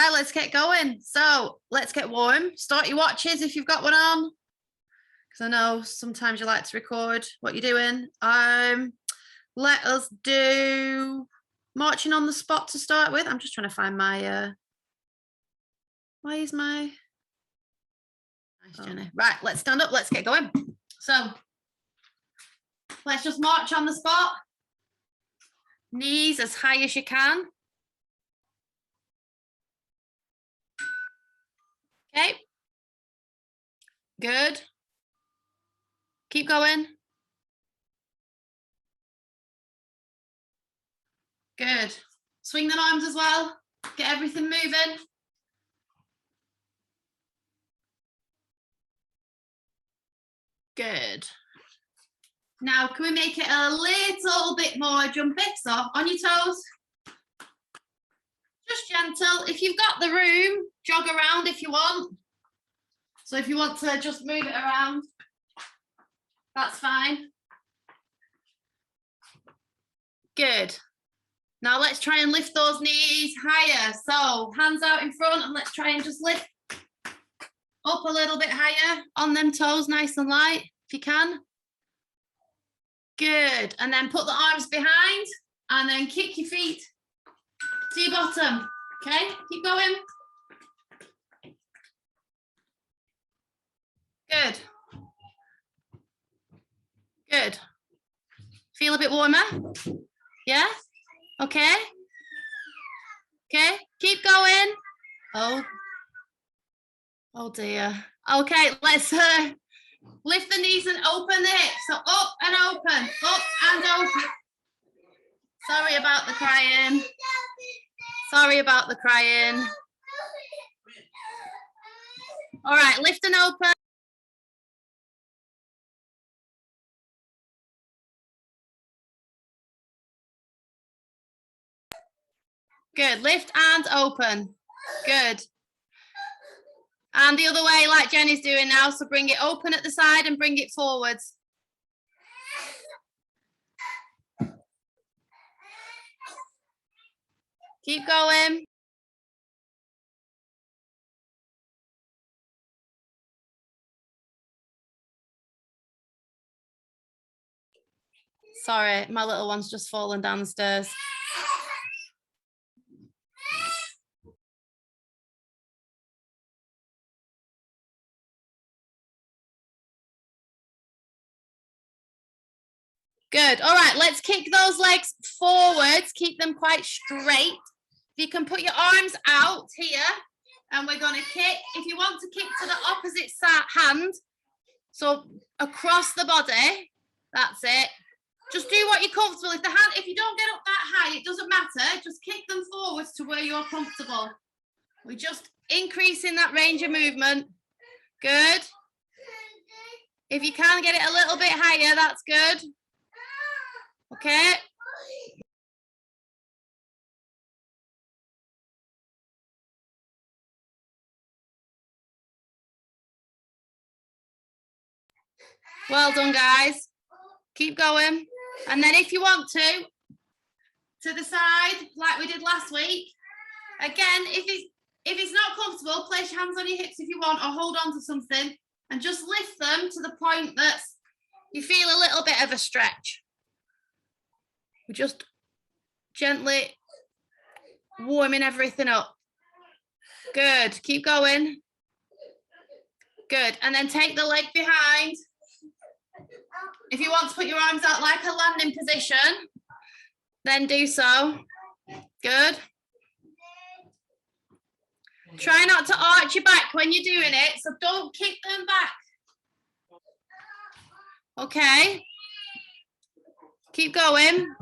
right, let's get going. So let's get warm. Start your watches if you've got one on, because I know sometimes you like to record what you're doing. Let us do marching on the spot to start with. I'm just trying to find my why is my nice Jenny. Right, let's stand up, let's get going. So let's just march on the spot. Knees as high as you can. Okay. Good. Keep going. Good. Swing the arms as well. Get everything moving. Good. Now, can we make it a little bit more jumpy? So on your toes. Just gentle. If you've got the room, jog around if you want. So if you want to just move it around, that's fine. Good. Now let's try and lift those knees higher. So hands out in front and let's try and just lift up a little bit higher on them toes, nice and light, if you can. Good. And then put the arms behind and then kick your feet to your bottom. Okay, keep going. Good. Good. Feel a bit warmer? Yeah? Okay. Okay, keep going. Oh dear. Okay, let's lift the knees and open the hips. So up and open, up and open. Sorry about the crying. Sorry about the crying. All right, lift and open. Good, lift and open. Good. And the other way, like Jenny's doing now, so bring it open at the side and bring it forwards. Keep going. Sorry, my little one's just fallen down the stairs. Good. All right, let's kick those legs forwards. Keep them quite straight. You can put your arms out here and we're going to kick. If you want to kick to the opposite hand, so across the body, that's it. Just do what you're comfortable. If you don't get up that high, it doesn't matter. Just kick them forwards to where you're comfortable. We're just increasing that range of movement. Good. If you can get it a little bit higher, that's good. Okay. Well done, guys. Keep going. And then if you want to the side, like we did last week. Again, if it's not comfortable, place your hands on your hips if you want, or hold on to something and just lift them to the point that you feel a little bit of a stretch. We're just gently warming everything up. Good. Keep going. Good. And then take the leg behind. If you want to put your arms out like a landing position, then do so. Good. Try not to arch your back when you're doing it, so don't kick them back. Okay. Keep going.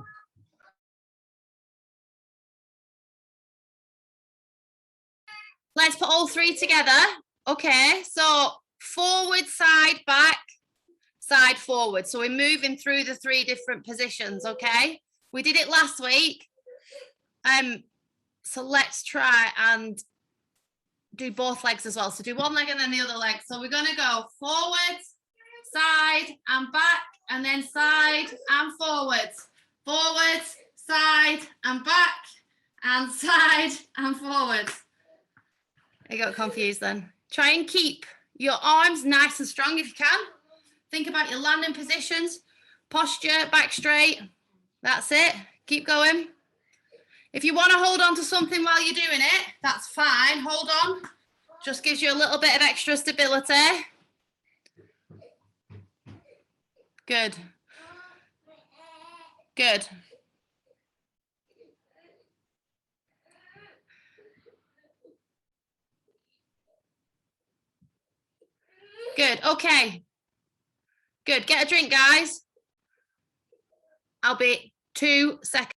Let's put all three together. Okay, so forward, side, back, side, forward. So we're moving through the three different positions, okay? We did it last week. So let's try and do both legs as well. So do one leg and then the other leg. So we're going to go forward, side and back, and then side and forward. Forward, side and back, and side and forward. I got confused then. Try and keep your arms nice and strong if you can. Think about your landing positions, posture, back straight. That's it. Keep going. If you want to hold on to something while you're doing it, that's fine. Hold on. Just gives you a little bit of extra stability. Good. Good. Good. Okay. Good. Get a drink, guys. I'll be 2 seconds.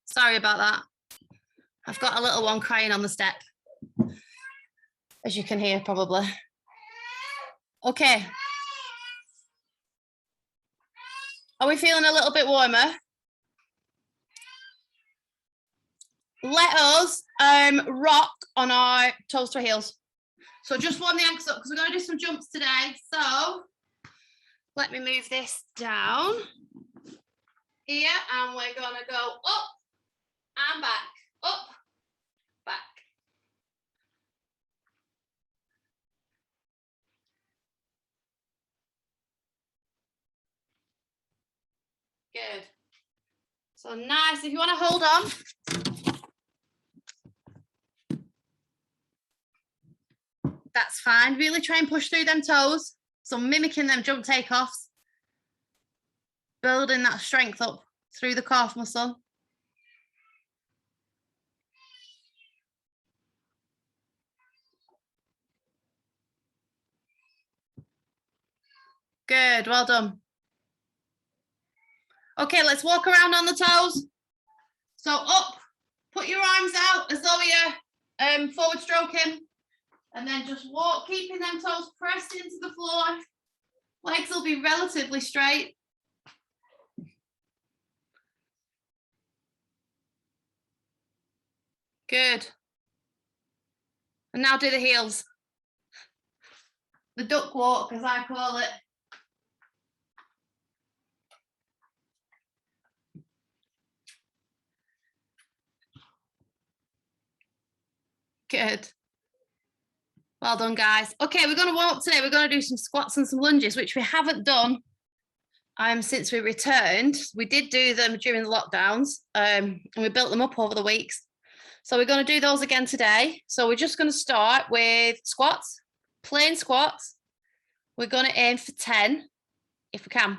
Sorry about that. I've got a little one crying on the step, as you can hear probably. Okay. Are we feeling a little bit warmer? Let us rock on our toes to heels. So just warm the ankles up because we're going to do some jumps today. So let me move this down here and we're going to go up and back, up, back. Good. So nice. If you want to hold on. That's fine. Really try and push through them toes. So mimicking them jump takeoffs. Building that strength up through the calf muscle. Good. Well done. Okay, let's walk around on the toes. So up, put your arms out as though you're forward stroking. And then just walk, keeping them toes pressed into the floor. Legs will be relatively straight. Good. And now do the heels. The duck walk, as I call it. Good. Well done, guys. Okay, we're going to warm up today. We're going to do some squats and some lunges, which we haven't done since we returned. We did do them during the lockdowns, and we built them up over the weeks. So we're going to do those again today. So we're just going to start with squats, plain squats. We're going to aim for 10, if we can.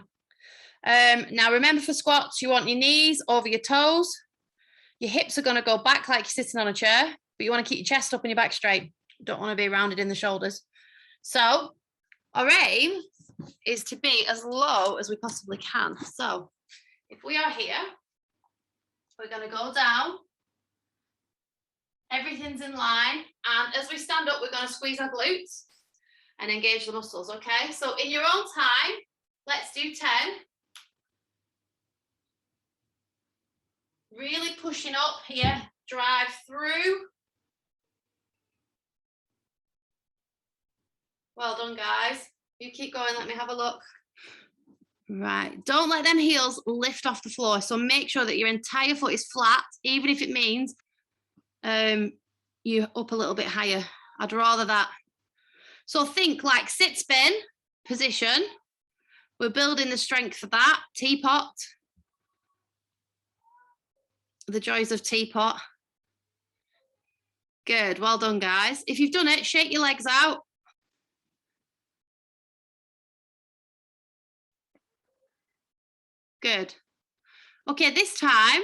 Now, remember for squats, you want your knees over your toes. Your hips are going to go back like you're sitting on a chair, but you want to keep your chest up and your back straight. Don't want to be rounded in the shoulders. So our aim is to be as low as we possibly can. So if we are here, we're going to go down. Everything's in line. And as we stand up, we're going to squeeze our glutes and engage the muscles, okay? So in your own time, let's do 10. Really pushing up here. Drive through. Well done, guys. You keep going. Let me have a look. Right. Don't let them heels lift off the floor. So make sure that your entire foot is flat, even if it means you're up a little bit higher. I'd rather that. So think like sit spin position. We're building the strength for that. Teapot. The joys of teapot. Good. Well done, guys. If you've done it, shake your legs out. Good. Okay, this time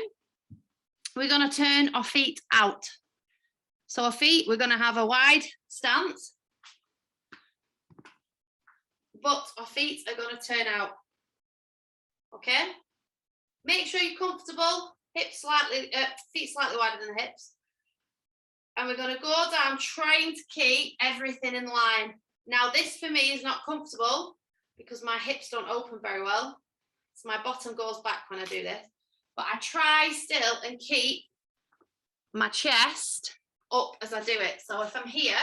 we're going to turn our feet out. So our feet, we're going to have a wide stance, but our feet are going to turn out. Okay? Make sure you're comfortable, hips slightly, feet slightly wider than the hips. And we're going to go down trying to keep everything in line. Now this for me is not comfortable because my hips don't open very well. So my bottom goes back when I do this. but I try still and keep my chest up as I do it. So if I'm here,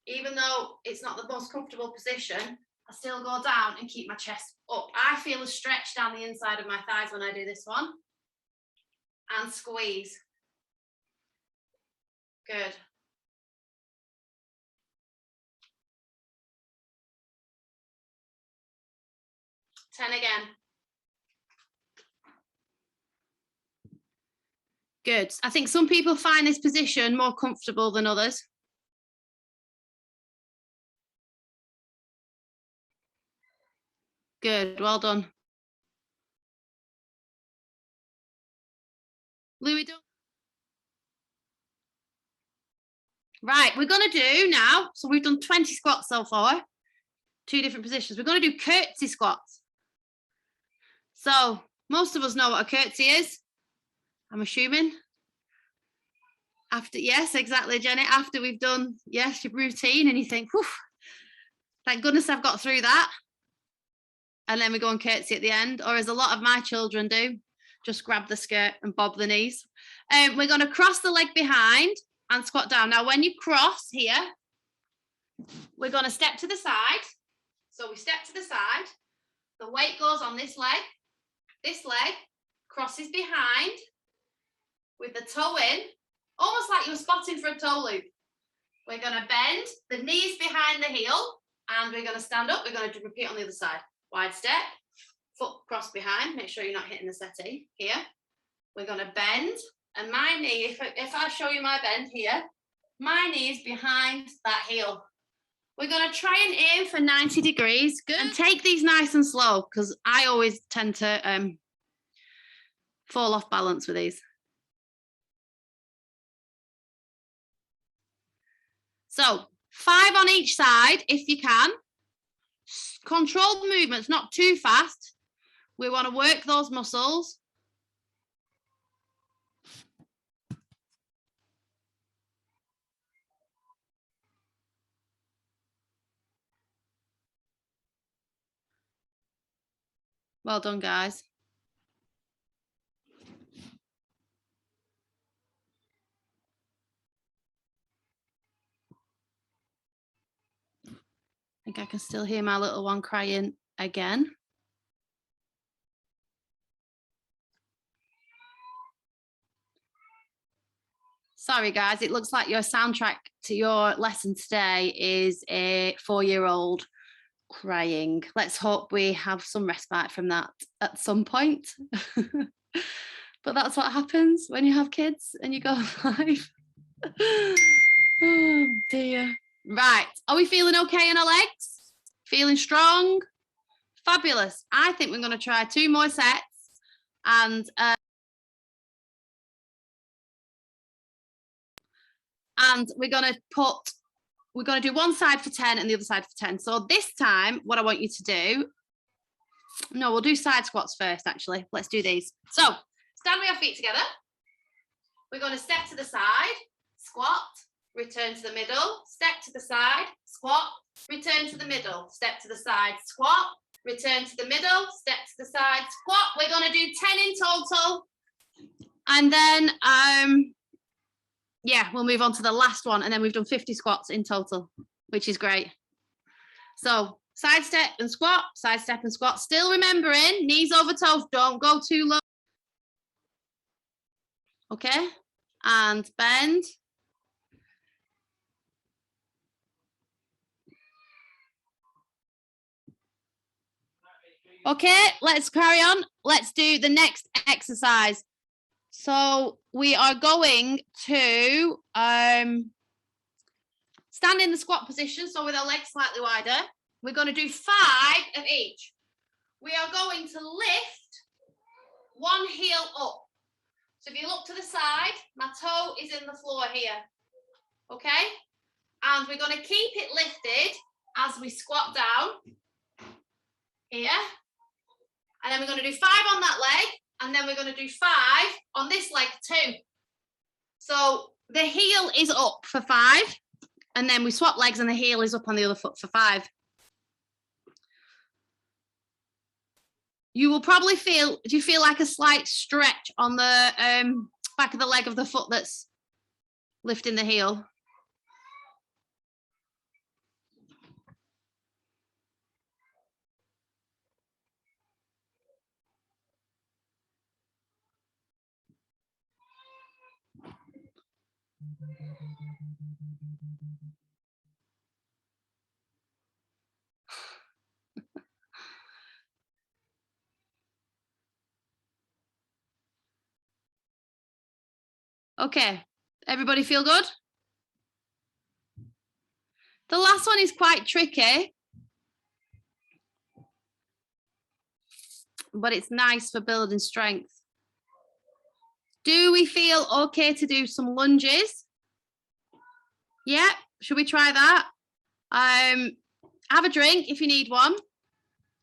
even though it's not the most comfortable position, I still go down and keep my chest up. I feel a stretch down the inside of my thighs when I do this one. And squeeze. Good. Ten again. Good. I think some people find this position more comfortable than others. Good. Well done. Louis, do. Right, we're going to do now, so we've done 20 squats so far, 2 different positions. We're going to do curtsy squats. So most of us know what a curtsy is, I'm assuming. After, yes, exactly, Jenny. After we've done, yes, your routine, and you think, whew, thank goodness I've got through that. And then we go on curtsy at the end, or as a lot of my children do, just grab the skirt and bob the knees. We're going to cross the leg behind and squat down. Now, when you cross here, we're going to step to the side. So we step to the side. The weight goes on this leg. This leg crosses behind with the toe in, almost like you were spotting for a toe loop. We're going to bend the knees behind the heel, and we're going to stand up. We're going to repeat on the other side. Wide step, foot cross behind. Make sure you're not hitting the settee here. We're going to bend, and my knee, if I show you my bend here, my knee is behind that heel. We're going to try and aim for 90 degrees. Good. And take these nice and slow, because I always tend to fall off balance with these. So 5 on each side, if you can. Controlled movements, not too fast. We want to work those muscles. Well done, guys. I think I can still hear my little one crying again. Sorry, guys, it looks like your soundtrack to your lesson today is a 4-year-old crying. Let's hope we have some respite from that at some point. But that's what happens when you have kids and you go live. Oh dear. Right, are we feeling okay in our legs? Feeling strong? Fabulous. I think we're going to try 2 more sets, and we're going to do one side for 10 and the other side for 10. So this time, what I want you to do, no, we'll do side squats first, actually. Let's do these. So stand with your feet together. We're going to step to the side, squat, return to the middle, step to the side, squat, return to the middle, step to the side, squat, return to the middle, step to the side, squat. We're going to do 10 in total. And then, yeah, we'll move on to the last one. And then we've done 50 squats in total, which is great. So side step and squat, side step and squat. Still remembering, knees over toes, don't go too low. Okay, and bend. Okay, let's carry on. Let's do the next exercise. So we are going to stand in the squat position, so with our legs slightly wider. We're going to do 5 of each. We are going to lift one heel up. So if you look to the side, my toe is in the floor here. Okay? And we're going to keep it lifted as we squat down here. And then we're going to do 5 on that leg. And then we're going to do 5 on this leg too. So the heel is up for 5. And then we swap legs and the heel is up on the other foot for 5. you will probably feel, do you feel like a slight stretch on the back of the leg of the foot that's lifting the heel? Okay, everybody feel good? The last one is quite tricky, but it's nice for building strength. Do we feel okay to do some lunges? Yeah, should we try that? Have a drink if you need one.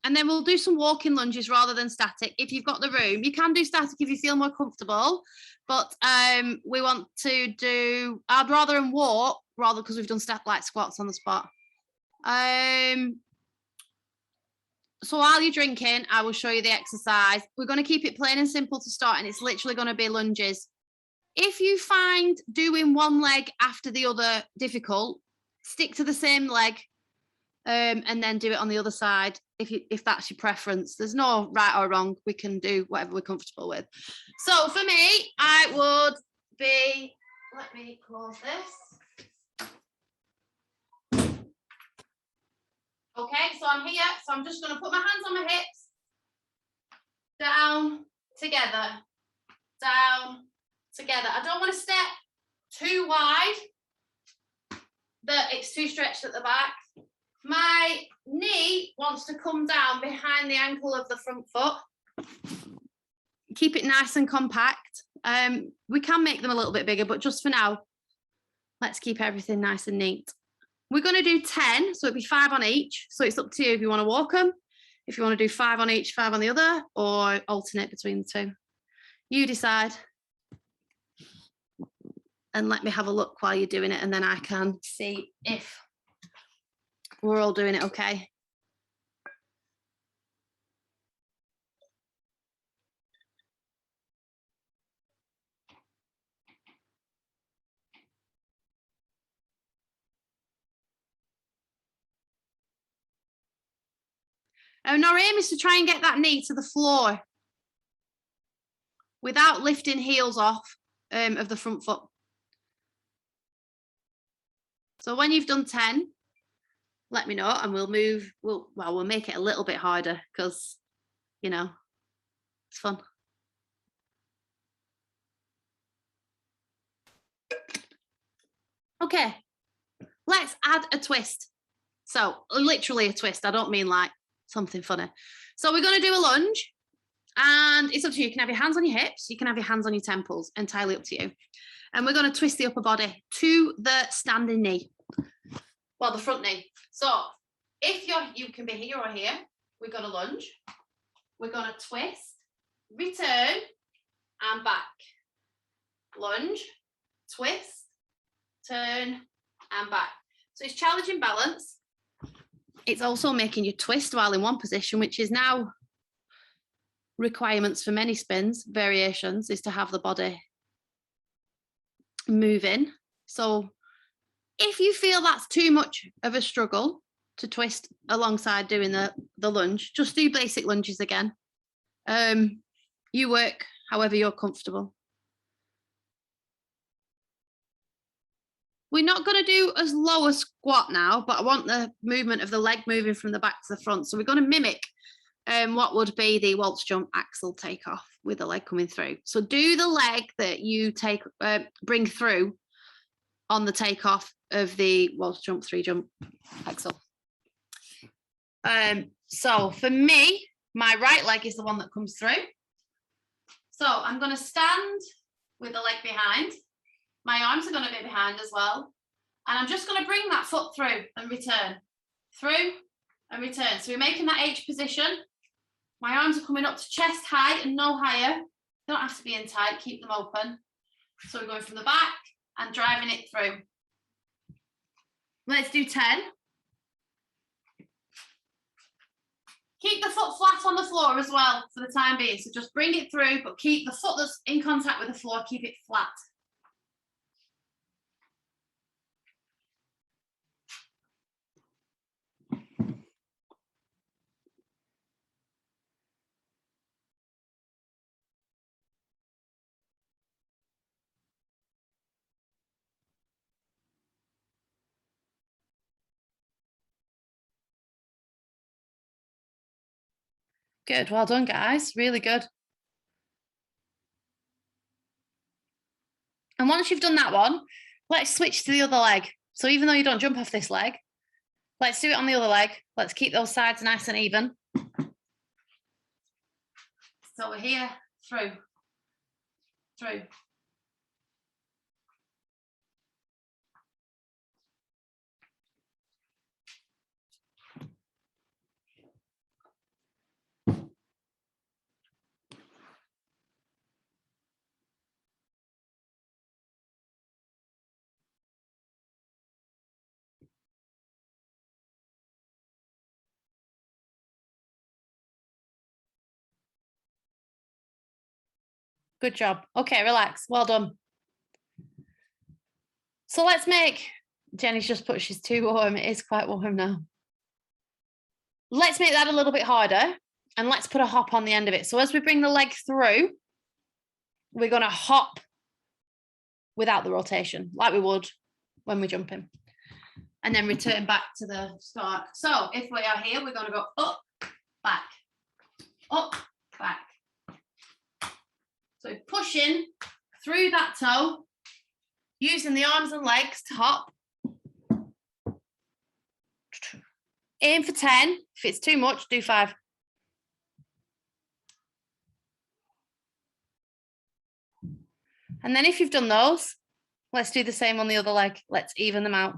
And then we'll do some walking lunges rather than static. If you've got the room, you can do static if you feel more comfortable. But we want to do, I'd rather walk rather because we've done like squats on the spot. So while you're drinking, I will show you the exercise. We're going to keep it plain and simple to start, and it's literally going to be lunges. If you find doing one leg after the other difficult, stick to the same leg and then do it on the other side if that's your preference. There's no right or wrong. We can do whatever we're comfortable with. So for me, I would be, let me close this. Okay, so I'm here. So I'm just going to put my hands on my hips. Down, together, down, together. I don't want to step too wide that it's too stretched at the back. My knee wants to come down behind the ankle of the front foot. Keep it nice and compact. We can make them a little bit bigger, but just for now, let's keep everything nice and neat. We're going to do 10, so it'll be 5 on each. So it's up to you if you want to walk them, if you want to do 5 on each, 5 on the other, or alternate between the two. You decide. And let me have a look while you're doing it, and then I can see if we're all doing it okay. And our aim is to try and get that knee to the floor without lifting heels off of the front foot. So when you've done 10, let me know and we'll move. We'll make it a little bit harder because, you know, it's fun. Okay, let's add a twist. So literally a twist. I don't mean like something funny. So we're going to do a lunge, and it's up to you. You can have your hands on your hips. You can have your hands on your temples, entirely up to you. And we're going to twist the upper body to the standing knee. Well, the front knee. So if you can be here or here, we're going to lunge. We're going to twist, return, and back. Lunge, twist, turn, and back. So it's challenging balance. It's also making you twist while in one position, which is now requirements for many spins, variations, is to have the body moving. So if you feel that's too much of a struggle to twist alongside doing the lunge, just do basic lunges again. You work however you're comfortable. We're not going to do as low a squat now, but I want the movement of the leg moving from the back to the front. So we're going to mimic what would be the waltz jump axle takeoff with the leg coming through. So do the leg that you bring through on the takeoff of the waltz jump, 3 jump axle. So for me, my right leg is the one that comes through. So I'm going to stand with the leg behind. My arms are going to be behind as well. And I'm just going to bring that foot through and return. Through and return. So we're making that H position. My arms are coming up to chest height and no higher. They don't have to be in tight, keep them open. So we're going from the back and driving it through. Let's do 10. Keep the foot flat on the floor as well for the time being. So just bring it through, but keep the foot that's in contact with the floor, keep it flat. Good, well done, guys. Really good. And once you've done that one, let's switch to the other leg. So even though you don't jump off this leg, let's do it on the other leg. Let's keep those sides nice and even. So we're here, through. Good job. Okay, relax. Well done. So let's make, Jenny's just put she's too warm. It is quite warm now. Let's make that a little bit harder and let's put a hop on the end of it. So as we bring the leg through, we're going to hop without the rotation, like we would when we're jumping. And then return back to the start. So if we are here, we're going to go up, back, up, back. So pushing through that toe, using the arms and legs to hop. Aim for 10. If it's too much, do 5. And then if you've done those, let's do the same on the other leg. Let's even them out.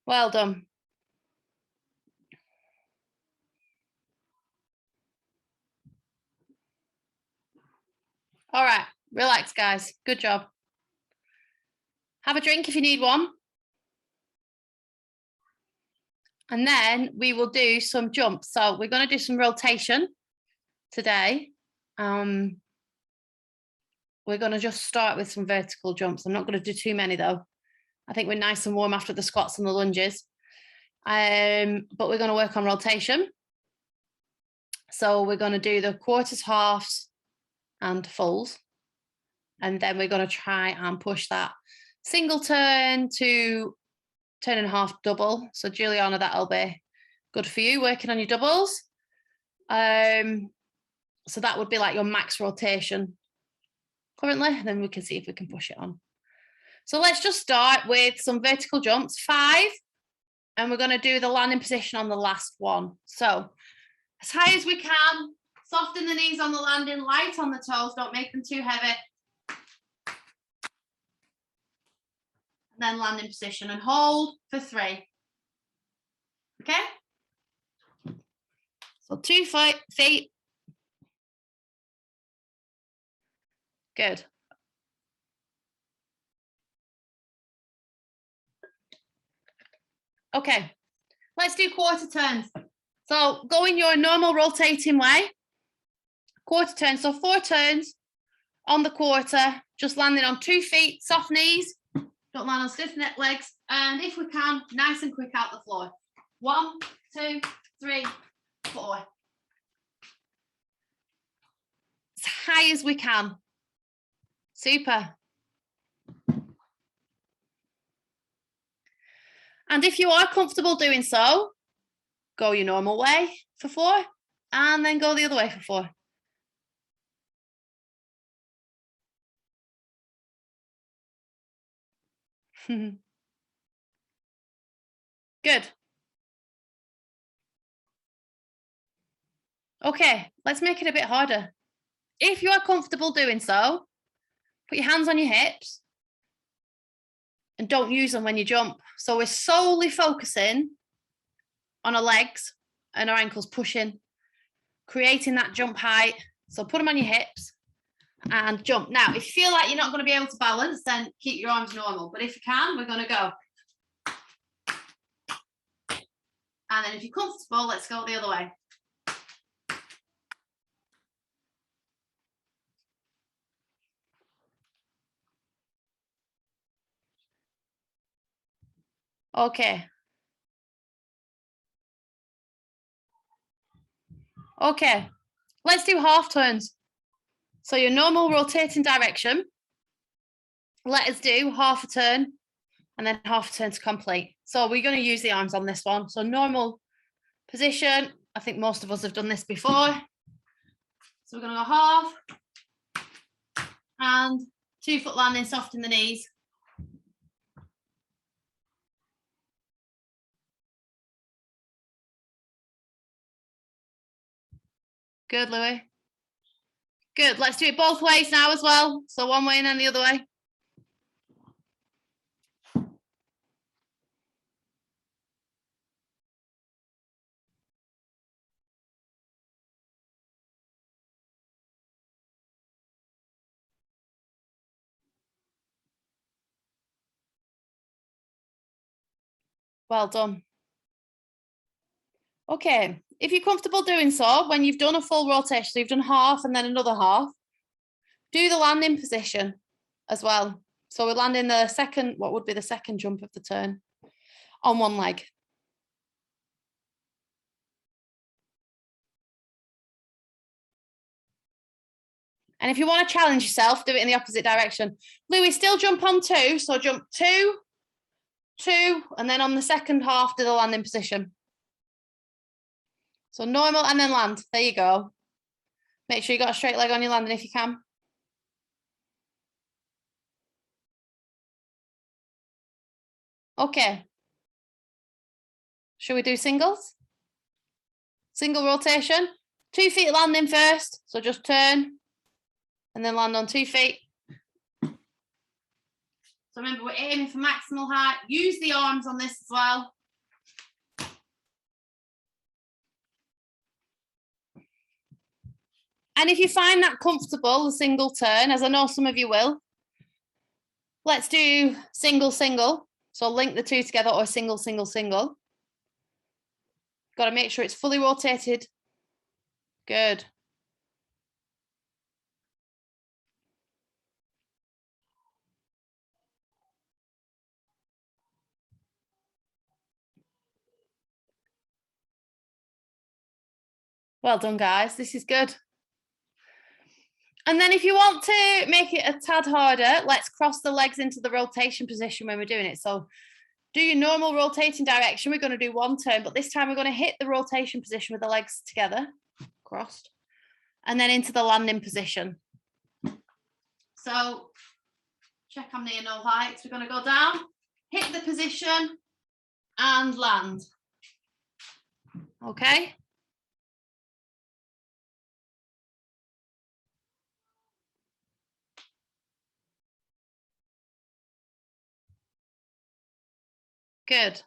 Well done. All right, relax, guys. Good job. Have a drink if you need one. And then we will do some jumps. So we're going to do some rotation today. We're going to just start with some vertical jumps. I'm not going to do too many though. I think we're nice and warm after the squats and the lunges. But we're going to work on rotation. So we're going to do the quarters, halves, and fulls. And then we're going to try and push that single turn to turn and a half double. So Juliana, that'll be good for you, working on your doubles. So that would be like your max rotation currently. And then we can see if we can push it on. So let's just start with some vertical jumps, 5. And we're going to do the landing position on the last one. So as high as we can, soften the knees on the landing, light on the toes, don't make them too heavy. And then landing position and hold for 3. Okay? So 2 feet. Good. Okay, let's do quarter turns. So go in your normal rotating way. Quarter turn, so 4 turns on the quarter, just landing on 2 feet, soft knees, don't land on stiff neck legs, and if we can, nice and quick out the floor. 1, 2, 3, 4. As high as we can. Super. And if you are comfortable doing so, go your normal way for 4, and then go the other way for 4. Good. Okay, let's make it a bit harder. If you are comfortable doing so, put your hands on your hips and don't use them when you jump. So we're solely focusing on our legs and our ankles pushing. creating that jump height. So put them on your hips and jump. Now, if you feel like you're not going to be able to balance, then keep your arms normal. But if you can, we're going to go. And then if you're comfortable, let's go the other way. Okay. Okay, let's do half turns. So your normal rotating direction, let us do half a turn and then half a turn to complete. So we're going to use the arms on this one. So normal position, I think most of us have done this before. So we're going to go half and 2 foot landing, soft in the knees. Good, Louis. Good, let's do it both ways now as well. So one way and then the other way. Well done. Okay, if you're comfortable doing so, when you've done a full rotation, so you've done half and then another half, do the landing position as well. So we're landing the second, what would be the second jump of the turn on one leg. And if you want to challenge yourself, do it in the opposite direction. Louis, still jump on 2. So jump 2, 2, and then on the second half, do the landing position. So normal and then land. There you go. Make sure you got a straight leg on your landing if you can. Okay. Shall we do singles? Single rotation. 2 feet landing first. So just turn and then land on 2 feet. So remember, we're aiming for maximal height. Use the arms on this as well. And if you find that comfortable, the single turn, as I know some of you will, let's do single, single. So link the 2 together, or single, single, single. Got to make sure it's fully rotated. Good. Well done, guys. This is good. And then if you want to make it a tad harder, let's cross the legs into the rotation position when we're doing it. So do your normal rotating direction. We're going to do 1 turn, but this time we're going to hit the rotation position with the legs together, crossed, and then into the landing position. So check I'm near no heights. We're going to go down, hit the position, and land. Okay. Good.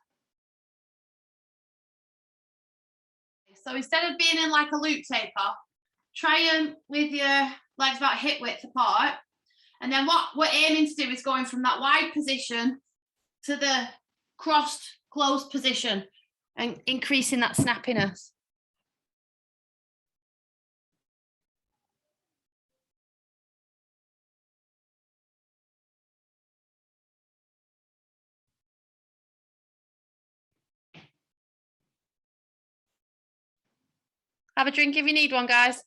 So instead of being in like a loop taper, try them with your legs about hip width apart. And then what we're aiming to do is going from that wide position to the crossed, closed position and increasing that snappiness. Have a drink if you need one, guys.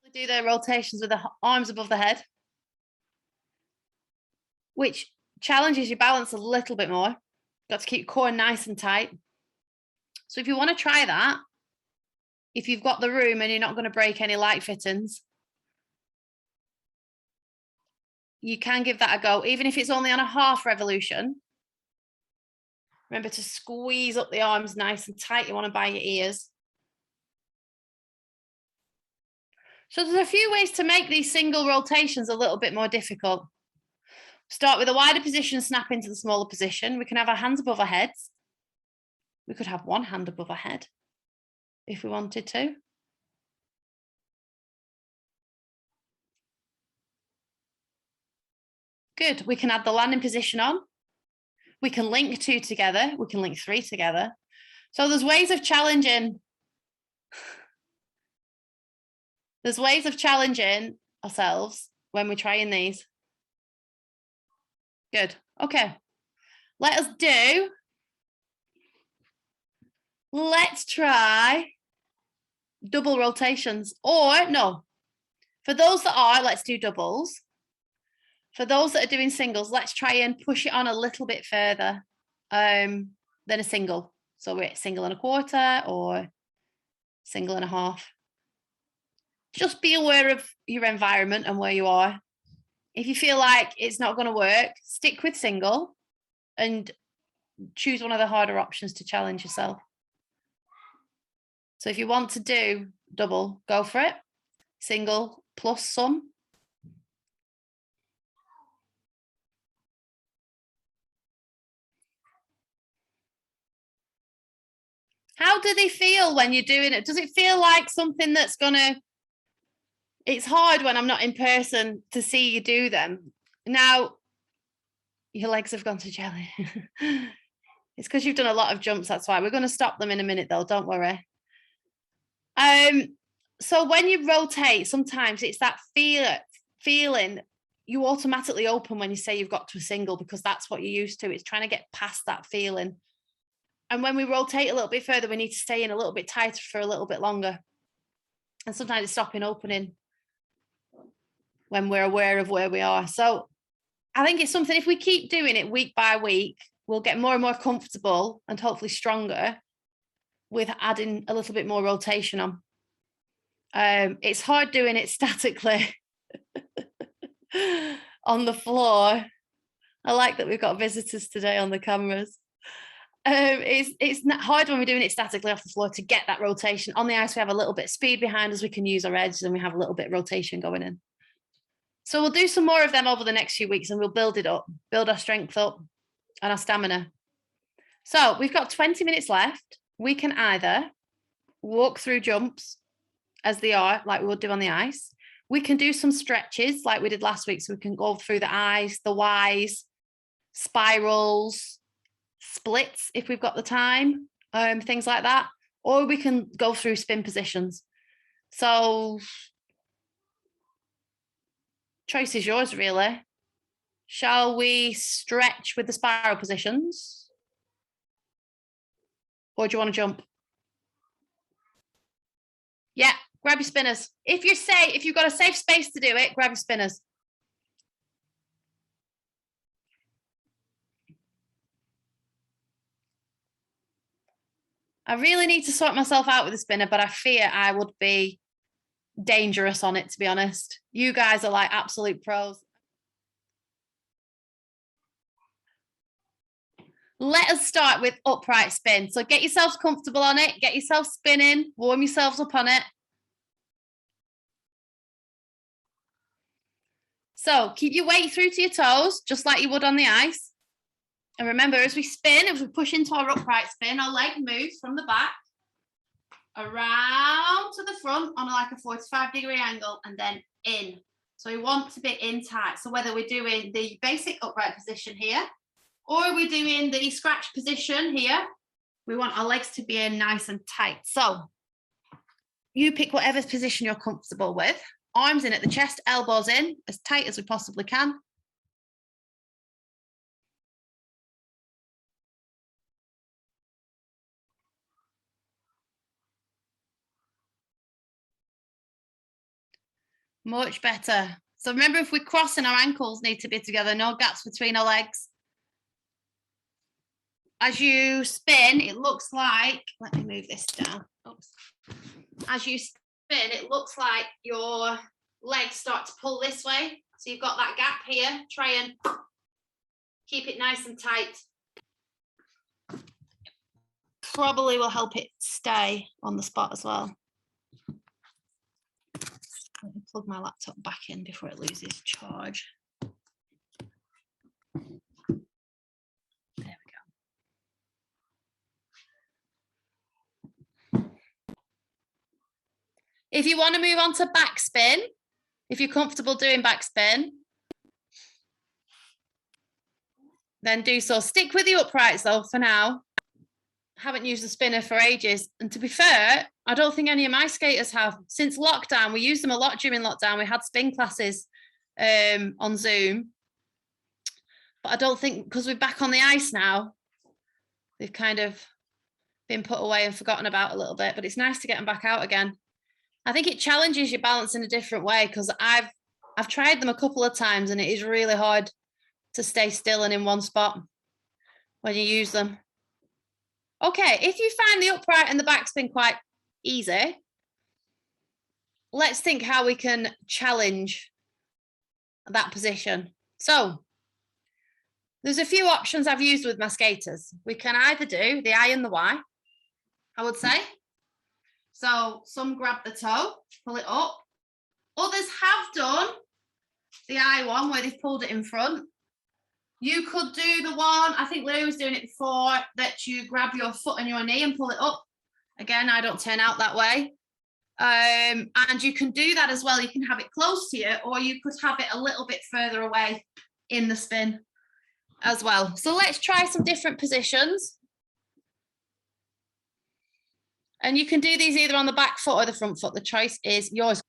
We do the rotations with the arms above the head, which challenges your balance a little bit more. Got to keep your core nice and tight. So if you want to try that, if you've got the room and you're not going to break any light fittings, you can give that a go, even if it's only on a half revolution. Remember to squeeze up the arms nice and tight. You want to by your ears. So there's a few ways to make these single rotations a little bit more difficult. Start with a wider position, snap into the smaller position. We can have our hands above our heads. We could have one hand above our head if we wanted to. Good. We can add the landing position on. We can link 2 together. We can link 3 together. So there's ways of challenging. There's ways of challenging ourselves when we're trying these. Good. Okay. Let's try double rotations. Or no, for those that are, let's do doubles. For those that are doing singles, let's try and push it on a little bit further than a single. So we're single and a quarter or single and a half. Just be aware of your environment and where you are. If you feel like it's not going to work, stick with single and choose one of the harder options to challenge yourself. So if you want to do double, go for it. Single plus some. How do they feel when you're doing it? Does it feel like something that's gonna, it's hard when I'm not in person to see you do them. Now, your legs have gone to jelly. It's because you've done a lot of jumps, that's why. We're gonna stop them in a minute though, don't worry. So when you rotate, sometimes it's that feeling you automatically open when you say you've got to a single because that's what you're used to. It's trying to get past that feeling. And when we rotate a little bit further, we need to stay in a little bit tighter for a little bit longer. And sometimes it's stopping, opening when we're aware of where we are. So I think it's something, if we keep doing it week by week, we'll get more and more comfortable and hopefully stronger with adding a little bit more rotation on. It's hard doing it statically on the floor. I like that we've got visitors today on the cameras. It's hard when we're doing it statically off the floor to get that rotation. On the ice, we have a little bit of speed behind us. We can use our edges and we have a little bit of rotation going in. So we'll do some more of them over the next few weeks and we'll build it up, build our strength up and our stamina. So we've got 20 minutes left. We can either walk through jumps as they are, like we would do on the ice. We can do some stretches like we did last week. So we can go through the ice, the Ys, spirals, splits if we've got the time, things like that. Or we can go through spin positions. So choice is yours, really. Shall we stretch with the spiral positions? Or do you want to jump? Yeah, grab your spinners. If you've got a safe space to do it, grab your spinners. I really need to sort myself out with a spinner, but I fear I would be dangerous on it, to be honest. You guys are like absolute pros. Let us start with upright spin. So get yourselves comfortable on it, get yourself spinning, warm yourselves up on it. So keep your weight through to your toes, just like you would on the ice. And remember, as we spin, as we push into our upright spin, our leg moves from the back around to the front on like a 45-degree angle and then in. So we want to be in tight. So whether we're doing the basic upright position here or we're doing the scratch position here, we want our legs to be in nice and tight. So you pick whatever position you're comfortable with. Arms in at the chest, elbows in, as tight as we possibly can. Much better. So remember, if we're crossing, our ankles need to be together, no gaps between our legs. As you spin, it looks like, let me move this down. Oops. As you spin, it looks like your legs start to pull this way. So you've got that gap here. Try and keep it nice and tight. Probably will help it stay on the spot as well. Let me plug my laptop back in before it loses charge. There we go. If you want to move on to backspin, if you're comfortable doing backspin, then do so. Stick with the uprights though for now. Haven't used the spinner for ages. And to be fair, I don't think any of my skaters have. Since lockdown, we used them a lot during lockdown. We had spin classes on Zoom. But I don't think, because we're back on the ice now, they've kind of been put away and forgotten about a little bit. But it's nice to get them back out again. I think it challenges your balance in a different way, because I've tried them a couple of times and it is really hard to stay still and in one spot when you use them. Okay, if you find the upright and the backspin quite easy, let's think how we can challenge that position. So there's a few options I've used with my skaters. We can either do the I and the Y, I would say. So some grab the toe, pull it up. Others have done the I one where they've pulled it in front. You could do the one, I think Lou was doing it before, that you grab your foot and your knee and pull it up. Again, I don't turn out that way. And you can do that as well. You can have it close to you, or you could have it a little bit further away in the spin as well. So let's try some different positions. And you can do these either on the back foot or the front foot. The choice is yours.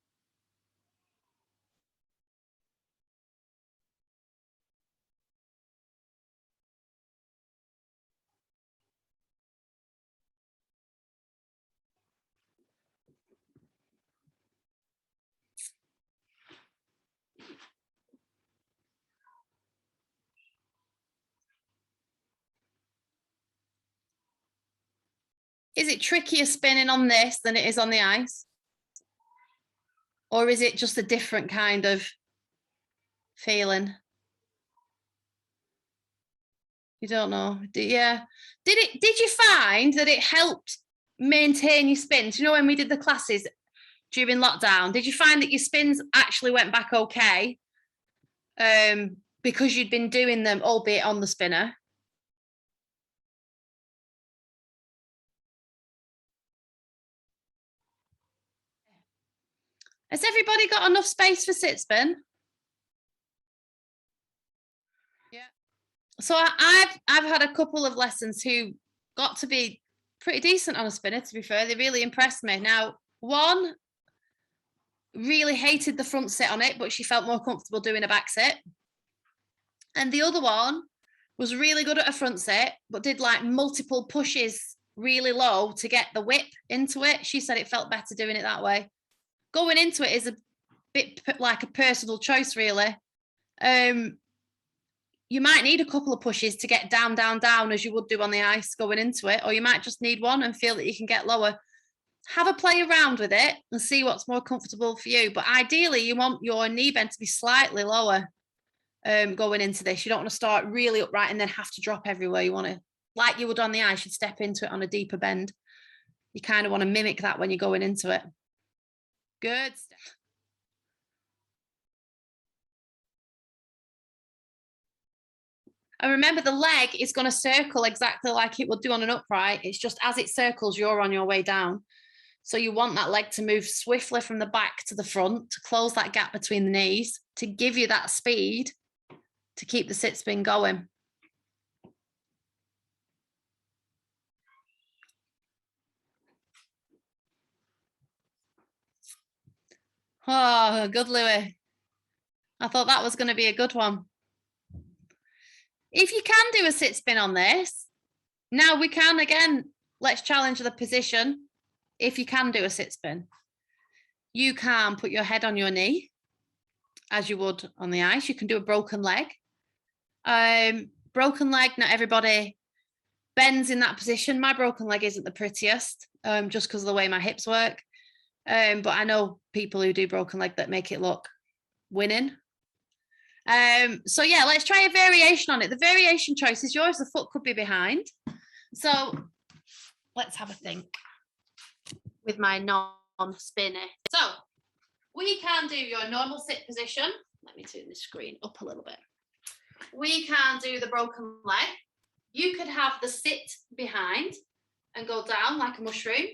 Is it trickier spinning on this than it is on the ice? Or is it just a different kind of feeling? You don't know. Yeah. Did you find that it helped maintain your spins? You know, when we did the classes during lockdown, did you find that your spins actually went back okay? Because you'd been doing them, albeit on the spinner? Has everybody got enough space for sit spin? Yeah. So I've had a couple of lessons who got to be pretty decent on a spinner, to be fair. They really impressed me. Now, one really hated the front sit on it, but she felt more comfortable doing a back sit. And the other one was really good at a front sit, but did like multiple pushes really low to get the whip into it. She said it felt better doing it that way. Going into it is a bit like a personal choice, really. You might need a couple of pushes to get down, down, down, as you would do on the ice going into it, or you might just need one and feel that you can get lower. Have a play around with it and see what's more comfortable for you. But ideally, you want your knee bend to be slightly lower going into this. You don't want to start really upright and then have to drop everywhere. You want to, like you would on the ice, you'd step into it on a deeper bend. You kind of want to mimic that when you're going into it. Good stuff. And remember, the leg is going to circle exactly like it would do on an upright. It's just as it circles, you're on your way down. So you want that leg to move swiftly from the back to the front to close that gap between the knees, to give you that speed to keep the sit spin going. Oh, good, Louis. I thought that was going to be a good one. If you can do a sit spin on this, now we can, again, let's challenge the position. If you can do a sit spin, you can put your head on your knee as you would on the ice. You can do a broken leg. Broken leg, not everybody bends in that position. My broken leg isn't the prettiest, just because of the way my hips work. But I know people who do broken leg that make it look winning. So yeah, let's try a variation on it. The variation choice is yours. The foot could be behind. So let's have a think with my non-spinner. So We can do your normal sit position. Let me turn the screen up a little bit. We can do the broken leg. You could have the sit behind and go down like a mushroom.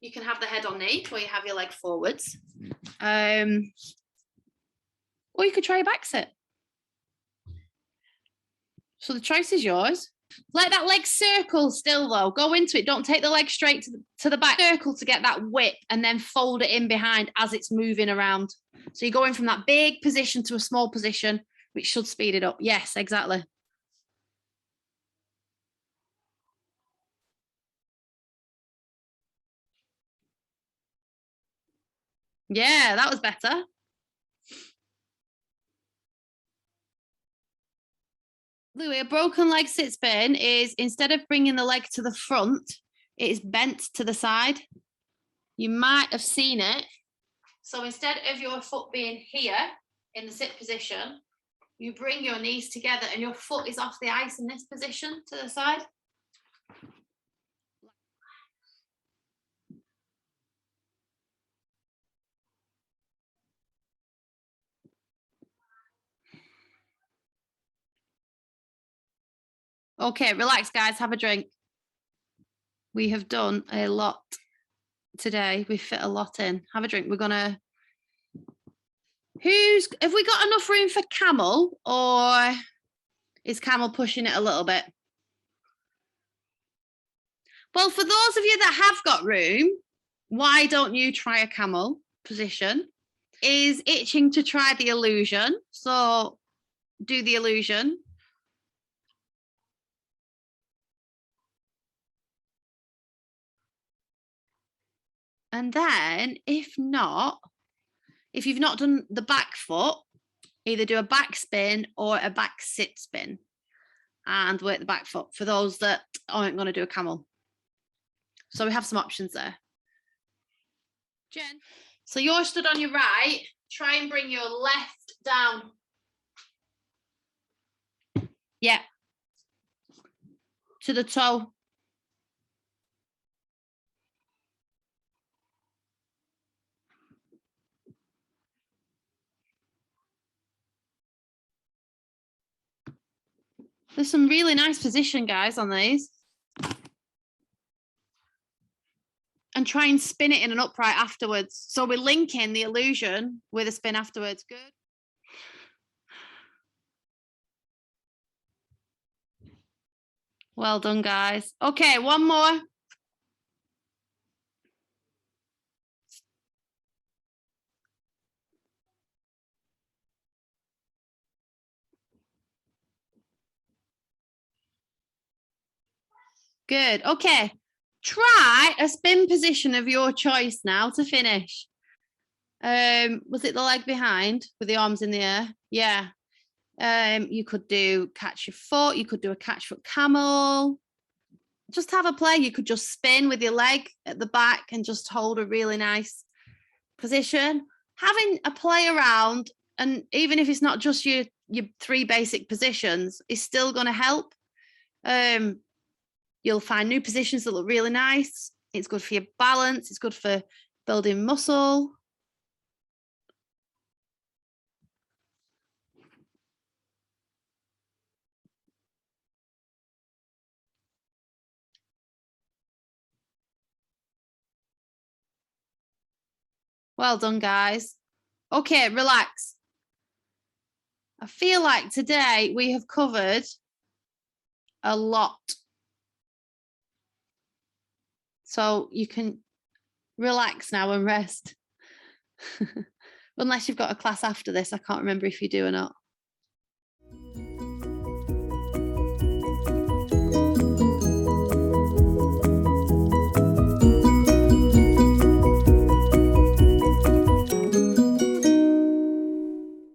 You can have the head on knee where you have your leg forwards. Or you could try a back sit. So the choice is yours. Let that leg circle still though. Go into it. Don't take the leg straight to the back. Circle to get that width and then fold it in behind as it's moving around. So you're going from that big position to a small position, which should speed it up. Yes, exactly. Yeah, that was better. Louis, a broken leg sit spin is, instead of bringing the leg to the front, it is bent to the side. You might have seen it. So instead of your foot being here in the sit position, you bring your knees together and your foot is off the ice in this position to the side. Okay, relax, guys. Have a drink. We have done a lot today. We fit a lot in. Have a drink. We're gonna. Have we got enough room for Camel, or is Camel pushing it a little bit? Well, for those of you that have got room, why don't you try a Camel position? Is itching to try the illusion, so do the illusion. And then if you've not done the back foot, either do a back spin or a back sit spin and work the back foot for those that aren't going to do a Camel. So we have some options there. Jen, so you're stood on your right. Try and bring your left down. Yeah. To the toe. There's some really nice position, guys, on these. And try and spin it in an upright afterwards. So we're linking the illusion with a spin afterwards. Good. Well done, guys. Okay, one more. Good. Okay. Try a spin position of your choice now to finish. Was it the leg behind with the arms in the air? Yeah. You could do catch your foot. You could do a catch foot camel. Just have a play. You could just spin with your leg at the back and just hold a really nice position. Having a play around, and even if it's not just your three basic positions, is still going to help. You'll find new positions that look really nice. It's good for your balance. It's good for building muscle. Well done, guys. Okay, relax. I feel like today we have covered a lot. So you can relax now and rest. Unless you've got a class after this. I can't remember if you do or not.